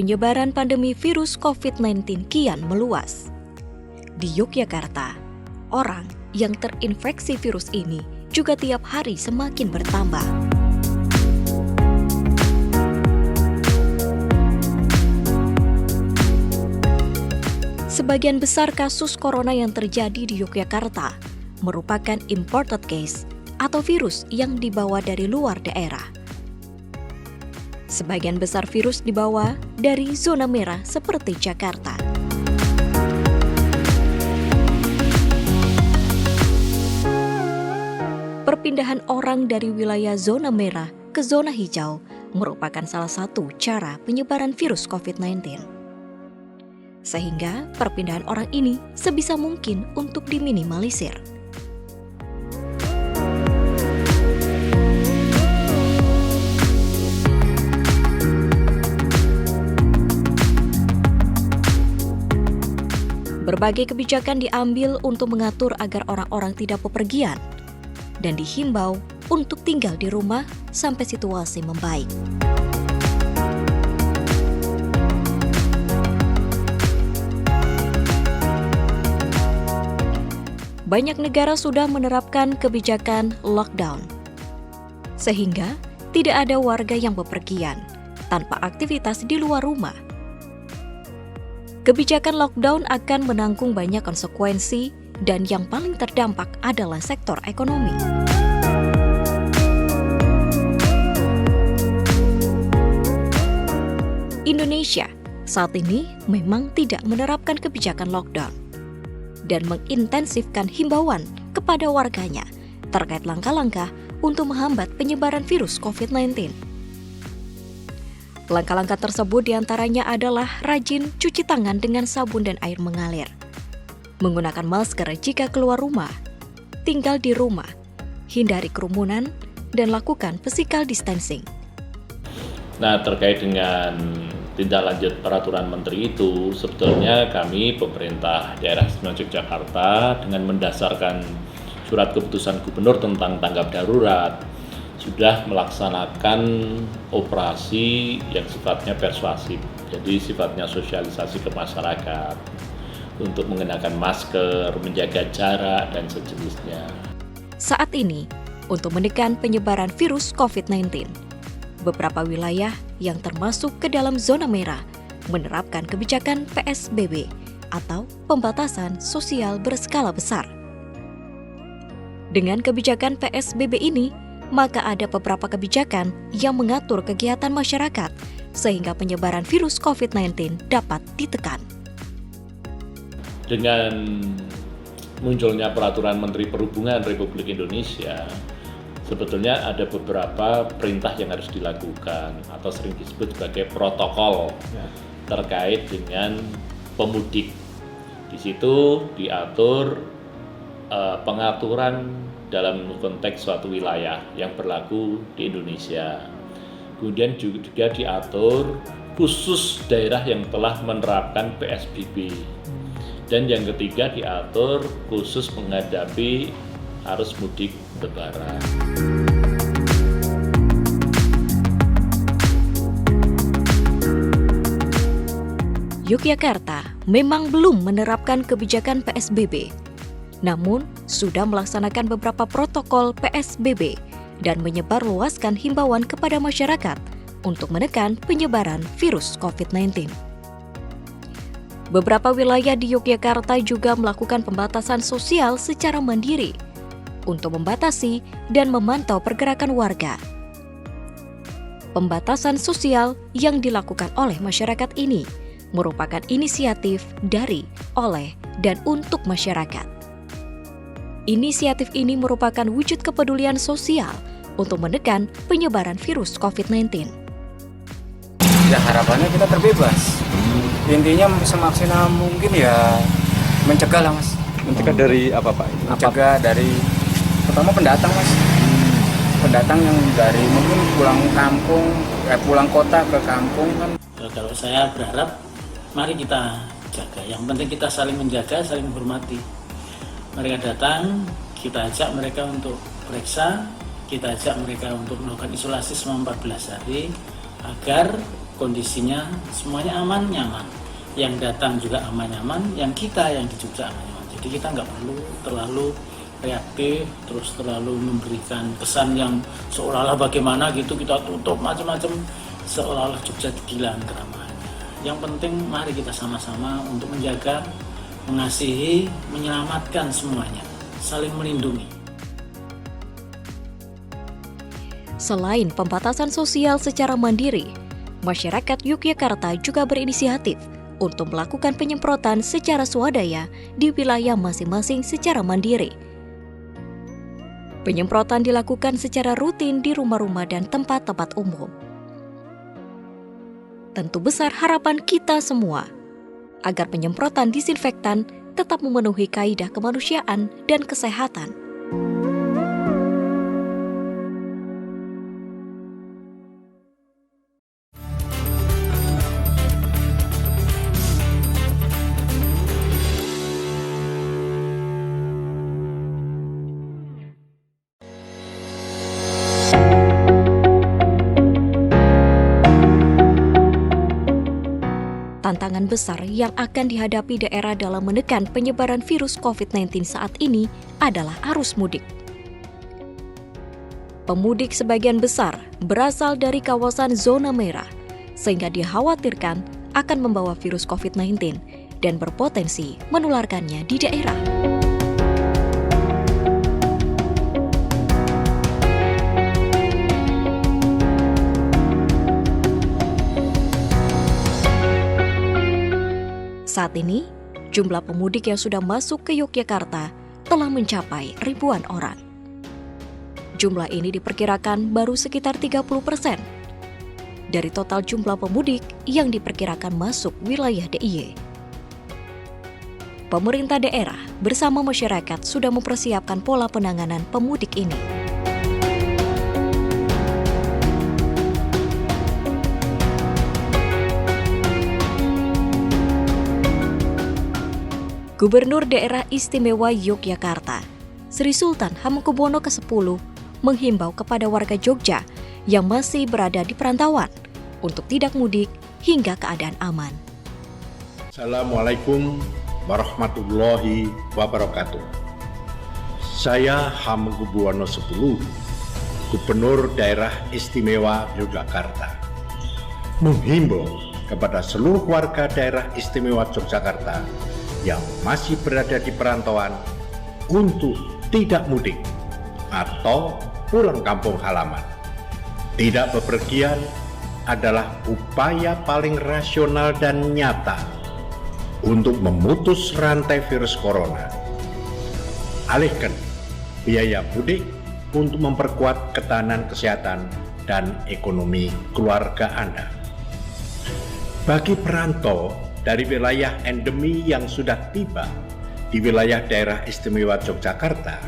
penyebaran pandemi virus COVID-19 kian meluas. Di Yogyakarta, orang yang terinfeksi virus ini juga tiap hari semakin bertambah. Sebagian besar kasus corona yang terjadi di Yogyakarta merupakan imported case atau virus yang dibawa dari luar daerah. Sebagian besar virus dibawa dari zona merah seperti Jakarta. Perpindahan orang dari wilayah zona merah ke zona hijau merupakan salah satu cara penyebaran virus COVID-19. Sehingga perpindahan orang ini sebisa mungkin untuk diminimalisir. Berbagai kebijakan diambil untuk mengatur agar orang-orang tidak bepergian dan dihimbau untuk tinggal di rumah sampai situasi membaik. Banyak negara sudah menerapkan kebijakan lockdown, sehingga tidak ada warga yang bepergian tanpa aktivitas di luar rumah. Kebijakan lockdown akan menanggung banyak konsekuensi dan yang paling terdampak adalah sektor ekonomi. Indonesia saat ini memang tidak menerapkan kebijakan lockdown dan mengintensifkan himbauan kepada warganya terkait langkah-langkah untuk menghambat penyebaran virus COVID-19. Langkah-langkah tersebut diantaranya adalah rajin cuci tangan dengan sabun dan air mengalir, menggunakan masker jika keluar rumah, tinggal di rumah, hindari kerumunan, dan lakukan physical distancing. Nah, terkait dengan tindak lanjut peraturan menteri itu, sebetulnya kami pemerintah daerah istimewa Yogyakarta dengan mendasarkan surat keputusan gubernur tentang tanggap darurat sudah melaksanakan operasi yang sifatnya persuasif, jadi sifatnya sosialisasi ke masyarakat untuk mengenakan masker, menjaga jarak, dan sejenisnya. Saat ini, untuk menekan penyebaran virus COVID-19, beberapa wilayah yang termasuk ke dalam zona merah menerapkan kebijakan PSBB atau pembatasan sosial berskala besar. Dengan kebijakan PSBB ini, maka ada beberapa kebijakan yang mengatur kegiatan masyarakat sehingga penyebaran virus COVID-19 dapat ditekan. Dengan munculnya peraturan Menteri Perhubungan Republik Indonesia, sebetulnya ada beberapa perintah yang harus dilakukan atau sering disebut sebagai protokol terkait dengan pemudik. Di situ diatur pengaturan dalam konteks suatu wilayah yang berlaku di Indonesia. Kemudian juga diatur khusus daerah yang telah menerapkan PSBB. Dan yang ketiga diatur khusus menghadapi arus mudik lebaran. Yogyakarta memang belum menerapkan kebijakan PSBB, namun sudah melaksanakan beberapa protokol PSBB dan menyebarluaskan himbauan kepada masyarakat untuk menekan penyebaran virus COVID-19. Beberapa wilayah di Yogyakarta juga melakukan pembatasan sosial secara mandiri untuk membatasi dan memantau pergerakan warga. Pembatasan sosial yang dilakukan oleh masyarakat ini merupakan inisiatif dari, oleh, dan untuk masyarakat. Inisiatif ini merupakan wujud kepedulian sosial untuk menekan penyebaran virus COVID-19. Ya, harapannya kita terbebas. Intinya semaksimal mungkin ya mencegah lah, Mas. Mencegah dari apa, Pak? Mencegah dari pertama pendatang, Mas. Pendatang yang dari mungkin pulang kota ke kampung kan. Kalau saya berharap mari kita jaga. Yang penting kita saling menjaga, saling menghormati. Mereka datang, kita ajak mereka untuk periksa, kita ajak mereka untuk melakukan isolasi selama 14 hari agar kondisinya semuanya aman nyaman, yang datang juga aman nyaman, yang kita yang di Jogja aman nyaman. Jadi kita nggak perlu terlalu reaktif, terus terlalu memberikan kesan yang seolah-olah bagaimana gitu, kita tutup macam-macam, seolah-olah Jogja kehilangan keramahannya. Yang penting mari kita sama-sama untuk menjaga, mengasihi, menyelamatkan semuanya, saling melindungi. Selain pembatasan sosial secara mandiri, masyarakat Yogyakarta juga berinisiatif untuk melakukan penyemprotan secara swadaya di wilayah masing-masing secara mandiri. Penyemprotan dilakukan secara rutin di rumah-rumah dan tempat-tempat umum. Tentu besar harapan kita semua agar penyemprotan disinfektan tetap memenuhi kaidah kemanusiaan dan kesehatan. Tantangan besar yang akan dihadapi daerah dalam menekan penyebaran virus COVID-19 saat ini adalah arus mudik. Pemudik sebagian besar berasal dari kawasan zona merah, sehingga dikhawatirkan akan membawa virus COVID-19 dan berpotensi menularkannya di daerah. Saat ini, jumlah pemudik yang sudah masuk ke Yogyakarta telah mencapai ribuan orang. Jumlah ini diperkirakan baru sekitar 30% dari total jumlah pemudik yang diperkirakan masuk wilayah DIY. Pemerintah daerah bersama masyarakat sudah mempersiapkan pola penanganan pemudik ini. Gubernur Daerah Istimewa Yogyakarta, Sri Sultan Hamengkubuwono ke-10, menghimbau kepada warga Jogja yang masih berada di perantauan untuk tidak mudik hingga keadaan aman. Assalamualaikum warahmatullahi wabarakatuh. Saya Hamengkubuwono X, Gubernur Daerah Istimewa Yogyakarta, menghimbau kepada seluruh warga Daerah Istimewa Yogyakarta yang masih berada di perantauan untuk tidak mudik atau pulang kampung halaman. Tidak bepergian adalah upaya paling rasional dan nyata untuk memutus rantai virus corona. Alihkan biaya mudik untuk memperkuat ketahanan kesehatan dan ekonomi keluarga Anda. Bagi perantau dari wilayah endemi yang sudah tiba di wilayah Daerah Istimewa Yogyakarta,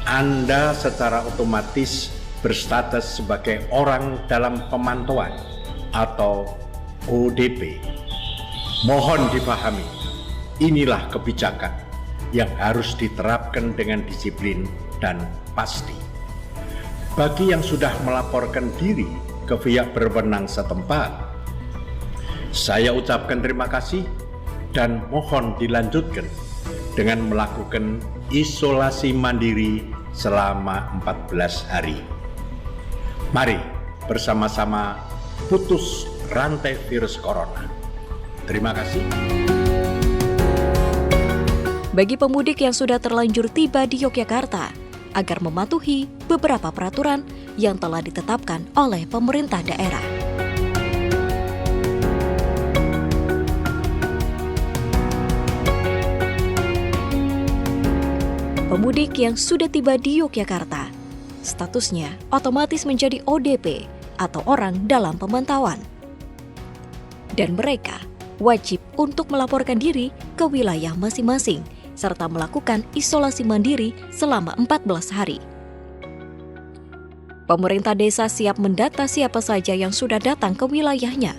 Anda secara otomatis berstatus sebagai orang dalam pemantauan atau ODP. Mohon dipahami, inilah kebijakan yang harus diterapkan dengan disiplin dan pasti. Bagi yang sudah melaporkan diri ke pihak berwenang setempat, saya ucapkan terima kasih dan mohon dilanjutkan dengan melakukan isolasi mandiri selama 14 hari. Mari bersama-sama putus rantai virus corona. Terima kasih. Bagi pemudik yang sudah terlanjur tiba di Yogyakarta, agar mematuhi beberapa peraturan yang telah ditetapkan oleh pemerintah daerah. Pemudik yang sudah tiba di Yogyakarta, statusnya otomatis menjadi ODP atau orang dalam pemantauan. Dan mereka wajib untuk melaporkan diri ke wilayah masing-masing serta melakukan isolasi mandiri selama 14 hari. Pemerintah desa siap mendata siapa saja yang sudah datang ke wilayahnya.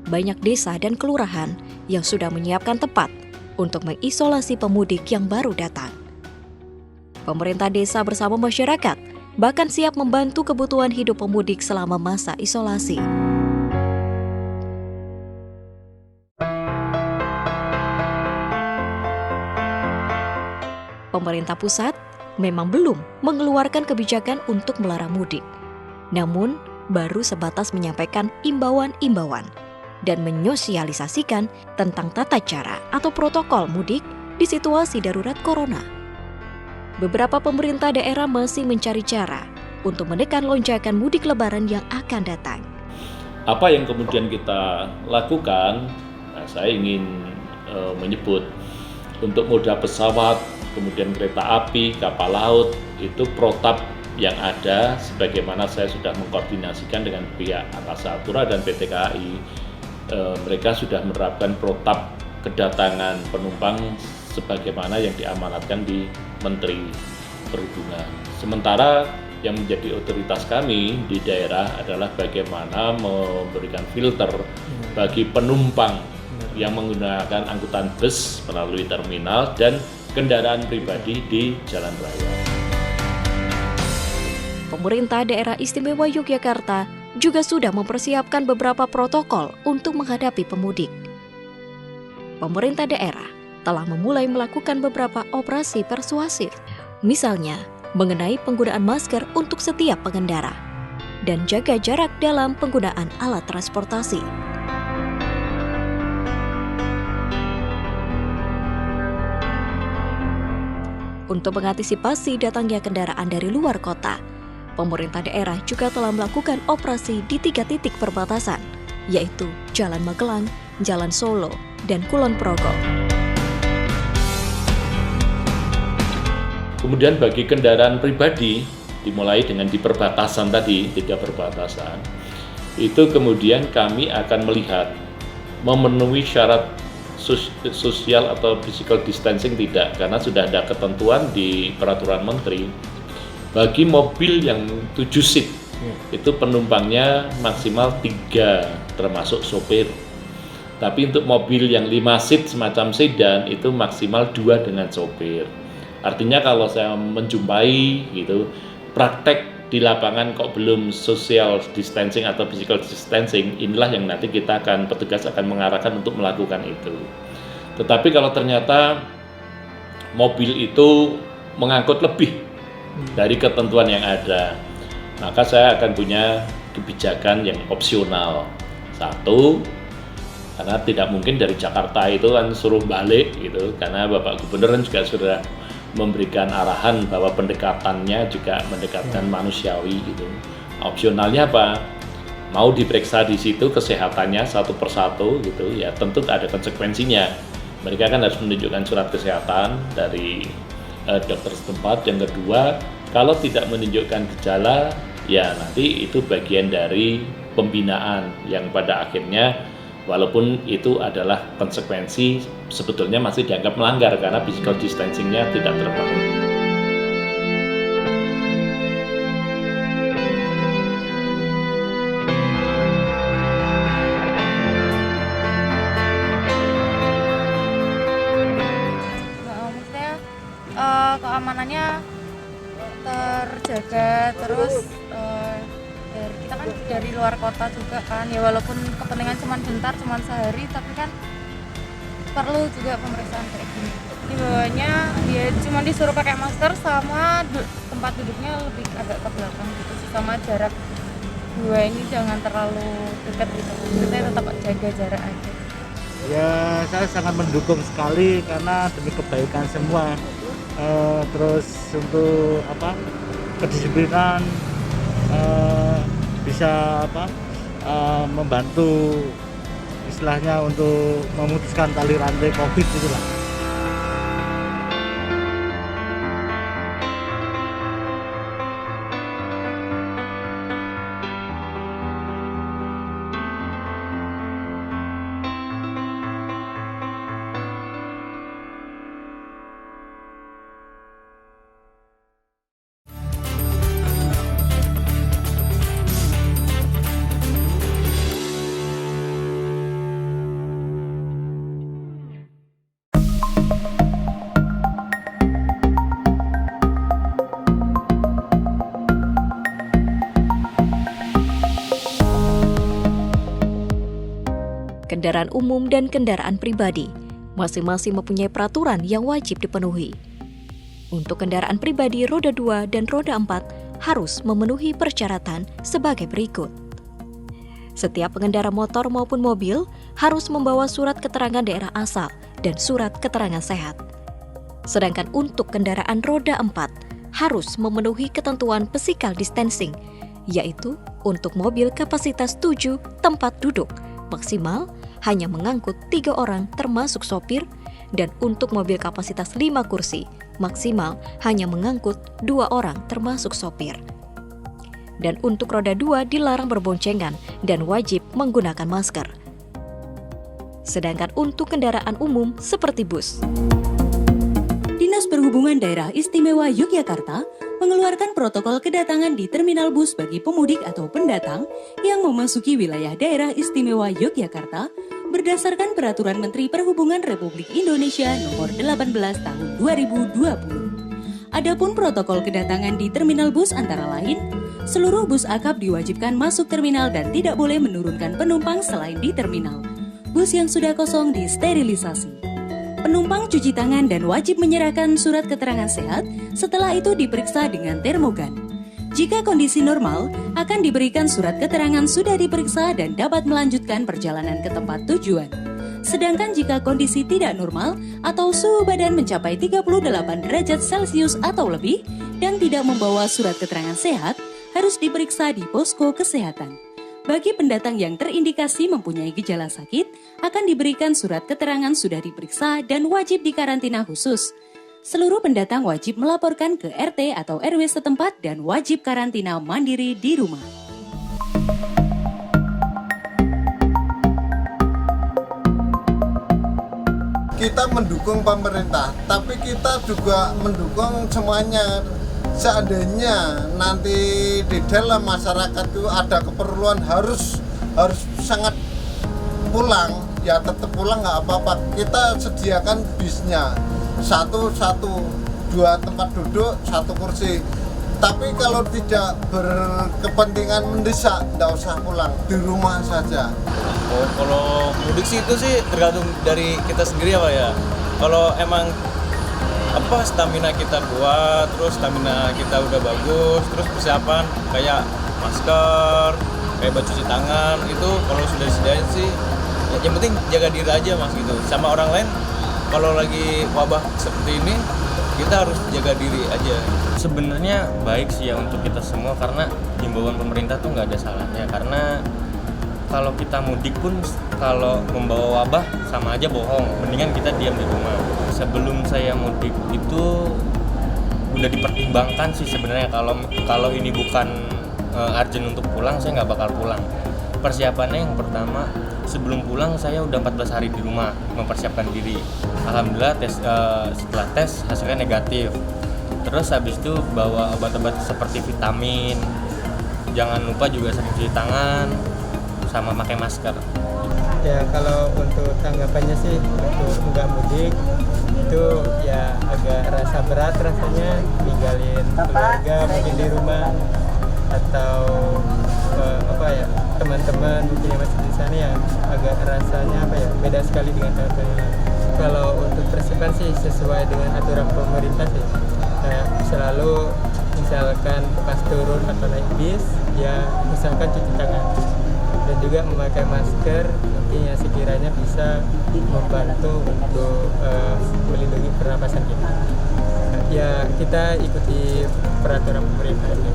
Banyak desa dan kelurahan yang sudah menyiapkan tempat untuk mengisolasi pemudik yang baru datang. Pemerintah desa bersama masyarakat bahkan siap membantu kebutuhan hidup pemudik selama masa isolasi. Pemerintah pusat memang belum mengeluarkan kebijakan untuk melarang mudik. Namun, baru sebatas menyampaikan imbauan-imbauan dan menyosialisasikan tentang tata cara atau protokol mudik di situasi darurat corona. Beberapa pemerintah daerah masih mencari cara untuk menekan lonjakan mudik lebaran yang akan datang. Apa yang kemudian kita lakukan, saya ingin menyebut untuk moda pesawat, kemudian kereta api, kapal laut, itu protap yang ada sebagaimana saya sudah mengkoordinasikan dengan pihak Angkasa Pura dan PT KAI. Mereka sudah menerapkan protap kedatangan penumpang sebagaimana yang diamanatkan di Menteri Perhubungan. Sementara yang menjadi otoritas kami di daerah adalah bagaimana memberikan filter bagi penumpang yang menggunakan angkutan bus melalui terminal dan kendaraan pribadi di jalan raya. Pemerintah Daerah Istimewa Yogyakarta juga sudah mempersiapkan beberapa protokol untuk menghadapi pemudik. Pemerintah daerah telah memulai melakukan beberapa operasi persuasif, misalnya mengenai penggunaan masker untuk setiap pengendara dan jaga jarak dalam penggunaan alat transportasi. Untuk mengantisipasi datangnya kendaraan dari luar kota, pemerintah daerah juga telah melakukan operasi di 3 titik perbatasan, yaitu Jalan Magelang, Jalan Solo, dan Kulon Progo. Kemudian bagi kendaraan pribadi, dimulai dengan di perbatasan tadi, 3 perbatasan, itu kemudian kami akan melihat memenuhi syarat sosial atau physical distancing tidak, karena sudah ada ketentuan di peraturan menteri. Bagi mobil yang 7 seat, itu penumpangnya maksimal 3 termasuk sopir. Tapi untuk mobil yang 5 seat semacam sedan itu maksimal 2 dengan sopir. Artinya kalau saya menjumpai gitu praktek di lapangan kok belum social distancing atau physical distancing, inilah yang nanti petugas akan mengarahkan untuk melakukan itu. Tetapi kalau ternyata mobil itu mengangkut lebih dari ketentuan yang ada, maka saya akan punya kebijakan yang opsional. Satu, karena tidak mungkin dari Jakarta itu kan suruh balik gitu, karena Bapak Gubernur juga sudah memberikan arahan bahwa pendekatannya juga mendekatkan manusiawi gitu. Opsionalnya apa? Mau diperiksa di situ kesehatannya satu persatu gitu ya, tentu ada konsekuensinya. Mereka kan harus menunjukkan surat kesehatan dari dokter setempat. Yang kedua, kalau tidak menunjukkan gejala, ya nanti itu bagian dari pembinaan yang pada akhirnya walaupun itu adalah konsekuensi, sebetulnya masih dianggap melanggar karena physical distancing-nya tidak terpenuhi. Maksudnya keamanannya terjaga, terus kita kan dari luar kota juga kan, ya walaupun kepentingan cuma bentar, cuma sehari, tapi kan perlu juga pemeriksaan kayak gini. Himbauannya ya cuma disuruh pakai masker sama tempat duduknya lebih agak ke belakang gitu, sama jarak 2 ini jangan terlalu dekat gitu. Kita tetap jaga jarak aja. Ya saya sangat mendukung sekali karena demi kebaikan semua. Terus untuk kedisiplinan bisa membantu istilahnya untuk memutuskan tali rantai COVID itulah. Kendaraan umum dan kendaraan pribadi masing-masing mempunyai peraturan yang wajib dipenuhi. Untuk kendaraan pribadi roda 2 dan roda 4 harus memenuhi persyaratan sebagai berikut. Setiap pengendara motor maupun mobil harus membawa surat keterangan daerah asal dan surat keterangan sehat. Sedangkan untuk kendaraan roda 4 harus memenuhi ketentuan physical distancing, yaitu untuk mobil kapasitas 7 tempat duduk maksimal hanya mengangkut 3 orang termasuk sopir, dan untuk mobil kapasitas 5 kursi maksimal hanya mengangkut 2 orang termasuk sopir. Dan untuk roda 2 dilarang berboncengan dan wajib menggunakan masker. Sedangkan untuk kendaraan umum seperti bus, Dinas Perhubungan Daerah Istimewa Yogyakarta mengeluarkan protokol kedatangan di terminal bus bagi pemudik atau pendatang yang memasuki wilayah Daerah Istimewa Yogyakarta berdasarkan Peraturan Menteri Perhubungan Republik Indonesia Nomor 18 Tahun 2020. Adapun protokol kedatangan di terminal bus antara lain, seluruh bus akap diwajibkan masuk terminal dan tidak boleh menurunkan penumpang selain di terminal. Bus yang sudah kosong disterilisasi. Penumpang cuci tangan dan wajib menyerahkan surat keterangan sehat, setelah itu diperiksa dengan termogan. Jika kondisi normal, akan diberikan surat keterangan sudah diperiksa dan dapat melanjutkan perjalanan ke tempat tujuan. Sedangkan jika kondisi tidak normal atau suhu badan mencapai 38 derajat Celcius atau lebih dan tidak membawa surat keterangan sehat, harus diperiksa di posko kesehatan. Bagi pendatang yang terindikasi mempunyai gejala sakit, akan diberikan surat keterangan sudah diperiksa dan wajib dikarantina khusus. Seluruh pendatang wajib melaporkan ke RT atau RW setempat dan wajib karantina mandiri di rumah. Kita mendukung pemerintah, tapi kita juga mendukung semuanya. Seandainya nanti di dalam masyarakat itu ada keperluan harus sangat pulang, ya tetap pulang nggak apa-apa. Kita sediakan bisnya, satu 2 tempat duduk 1 kursi. Tapi kalau tidak berkepentingan mendesak, nggak usah pulang, di rumah saja. Oh, kalau mudik sih itu sih tergantung dari kita sendiri ya. Kalau emang stamina kita kuat, terus stamina kita udah bagus, terus persiapan kayak masker, kayak baju cuci tangan itu kalau sudah disediain sih ya, yang penting jaga diri aja Mas gitu. Sama orang lain kalau lagi wabah seperti ini kita harus jaga diri aja. Sebenarnya baik sih ya untuk kita semua karena himbauan pemerintah tuh nggak ada salahnya, karena kalau kita mudik pun kalau membawa wabah sama aja bohong, mendingan kita diam di rumah. Sebelum saya mudik itu udah dipertimbangkan sih sebenarnya, kalau ini bukan urgent untuk pulang saya nggak bakal pulang. Persiapannya yang pertama, sebelum pulang saya udah 14 hari di rumah mempersiapkan diri. Alhamdulillah setelah tes hasilnya negatif. Terus habis itu bawa obat-obat seperti vitamin, jangan lupa juga sering cuci tangan sama pakai masker. Ya kalau untuk tanggapannya sih untuk nggak mudik itu ya agak rasa berat rasanya, ninggalin keluarga mungkin di rumah atau teman-teman mungkin yang masih di sana ya agak rasanya beda sekali dengan tahun-tahun yang lalu. Kalau untuk persiapan sih sesuai dengan aturan pemerintah sih, selalu misalkan pas turun atau naik bis ya usahakan cuci tangan dan juga memakai masker, mungkin yang sekiranya bisa membantu untuk melindungi pernapasan kita. Ya kita ikuti peraturan pemerintah ini.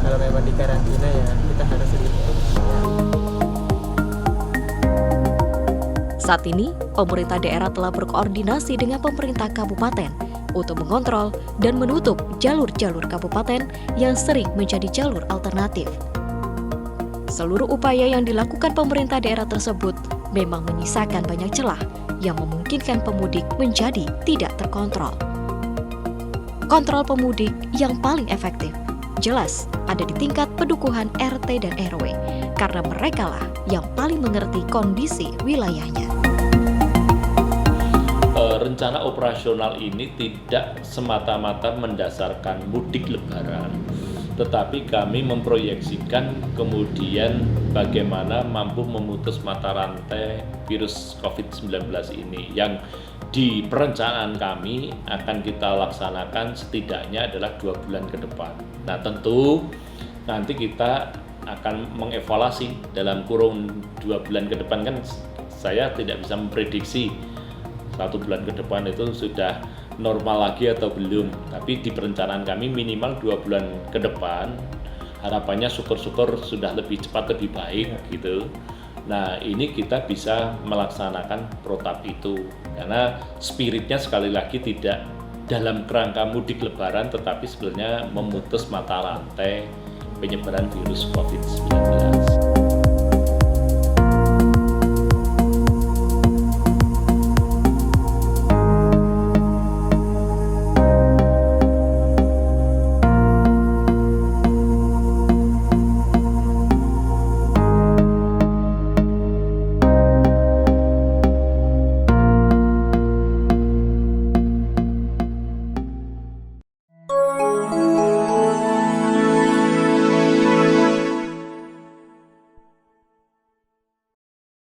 Kalau memang di karantina ya kita harus ikuti. Saat ini, pemerintah daerah telah berkoordinasi dengan pemerintah kabupaten untuk mengontrol dan menutup jalur-jalur kabupaten yang sering menjadi jalur alternatif. Seluruh upaya yang dilakukan pemerintah daerah tersebut memang menyisakan banyak celah yang memungkinkan pemudik menjadi tidak terkontrol. Kontrol pemudik yang paling efektif jelas ada di tingkat pedukuhan RT dan RW, karena merekalah yang paling mengerti kondisi wilayahnya. Rencana operasional ini tidak semata-mata mendasarkan mudik lebaran, tetapi kami memproyeksikan kemudian bagaimana mampu memutus mata rantai virus COVID-19 ini yang di perencanaan kami akan kita laksanakan setidaknya adalah 2 bulan ke depan. Nah tentu nanti kita akan mengevaluasi dalam kurun 2 bulan ke depan, kan saya tidak bisa memprediksi 1 bulan ke depan itu sudah normal lagi atau belum, tapi di perencanaan kami minimal 2 bulan ke depan harapannya syukur-syukur sudah lebih cepat lebih baik gitu. Nah ini kita bisa melaksanakan protap itu karena spiritnya sekali lagi tidak dalam kerangka mudik lebaran, tetapi sebenarnya memutus mata rantai penyebaran virus COVID-19.